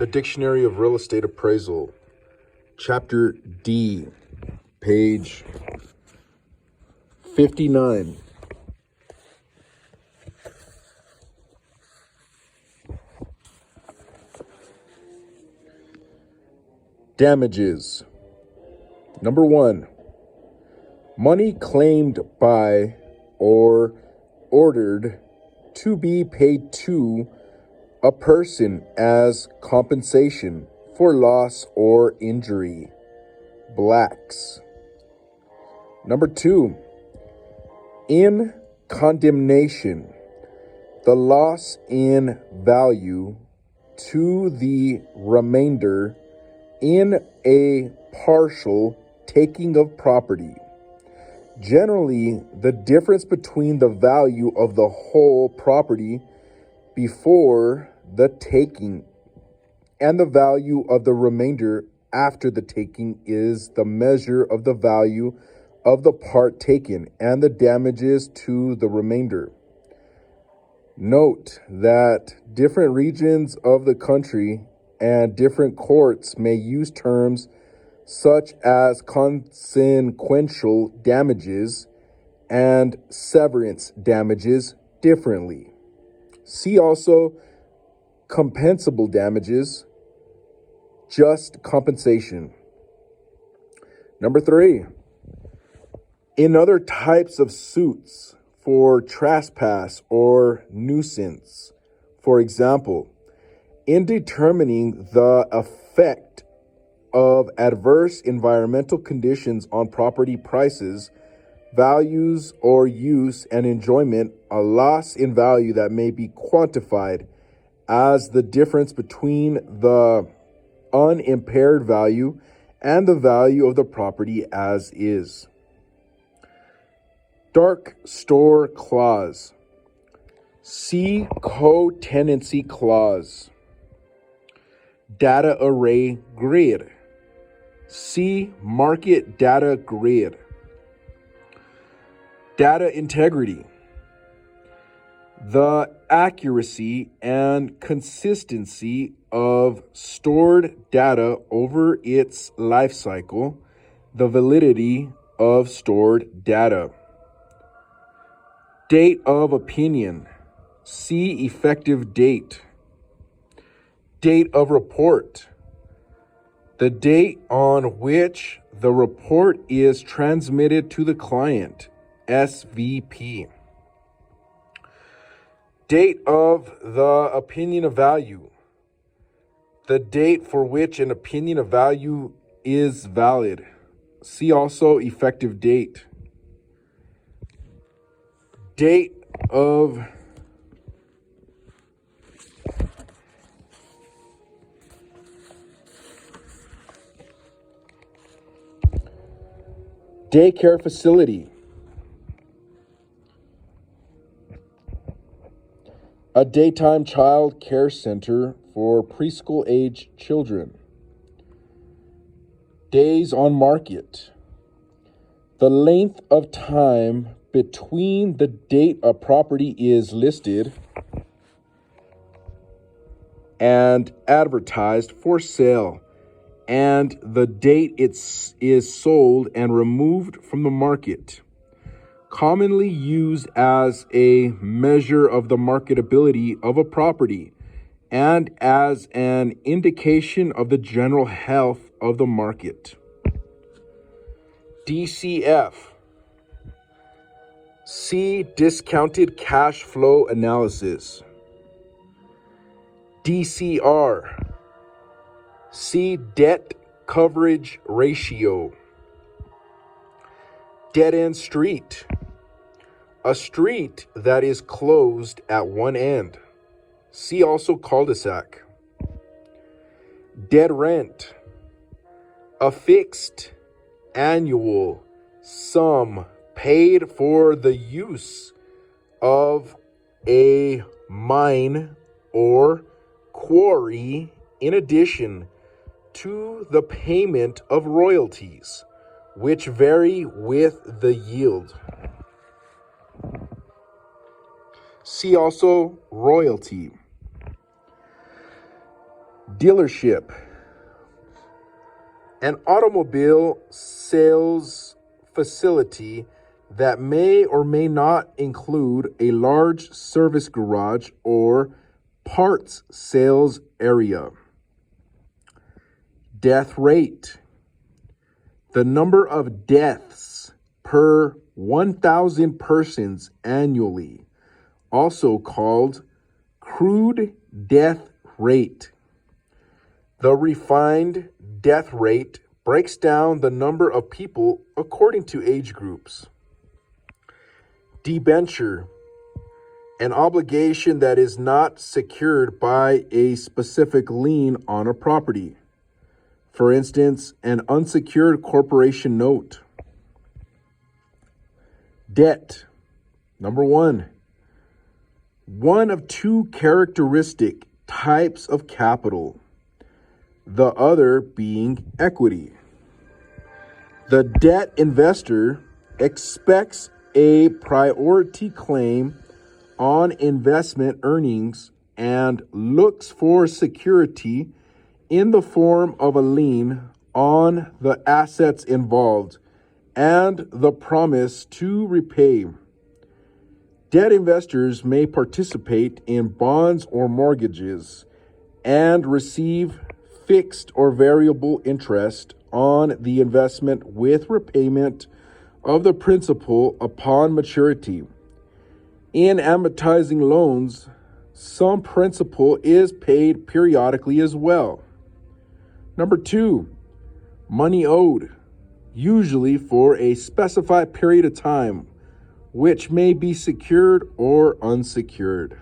The Dictionary of Real Estate Appraisal, Chapter D, page 59. Damages. Number 1. Money claimed by or ordered to be paid to a person as compensation for loss or injury. Blacks. Number 2. In condemnation, the loss in value to the remainder in a partial taking of property. Generally, the difference between the value of the whole property before the taking and the value of the remainder after the taking is the measure of the value of the part taken and the damages to the remainder. Note that different regions of the country and different courts may use terms such as consequential damages and severance damages differently. See also compensable damages, just compensation. Number 3, in other types of suits for trespass or nuisance, for example, in determining the effect of adverse environmental conditions on property prices, values, or use and enjoyment, a loss in value that may be quantified as the difference between the unimpaired value and the value of the property as is. Dark store clause. See co-tenancy clause. Data array grid. See market data grid. Data integrity. The accuracy and consistency of stored data over its life cycle, the validity of stored data. Date of opinion. See effective date. Date of report. The date on which the report is transmitted to the client, SVP. Date of the opinion of value. The date for which an opinion of value is valid. See also effective date. Date of daycare facility. A daytime child care center for preschool age children. Days on market. The length of time between the date a property is listed and advertised for sale and the date it is sold and removed from the market. Commonly used as a measure of the marketability of a property and as an indication of the general health of the market. DCF. See discounted cash flow analysis. DCR. See debt coverage ratio. Dead-end street. A street that is closed at one end. See also cul-de-sac. Dead rent. A fixed annual sum paid for the use of a mine or quarry in addition to the payment of royalties, which vary with the yield. See also royalty. Dealership. An automobile sales facility that may or may not include a large service garage or parts sales area. Death rate. The number of deaths per 1,000 persons annually, also called crude death rate. The refined death rate breaks down the number of people according to age groups. Debenture, an obligation that is not secured by a specific lien on a property. For instance, an unsecured corporation note. Debt. Number one of two characteristic types of capital, the other being equity. The debt investor expects a priority claim on investment earnings and looks for security in the form of a lien on the assets involved and the promise to repay. Debt investors may participate in bonds or mortgages and receive fixed or variable interest on the investment with repayment of the principal upon maturity. In amortizing loans, some principal is paid periodically as well. Number two, money owed, usually for a specified period of time, which may be secured or unsecured.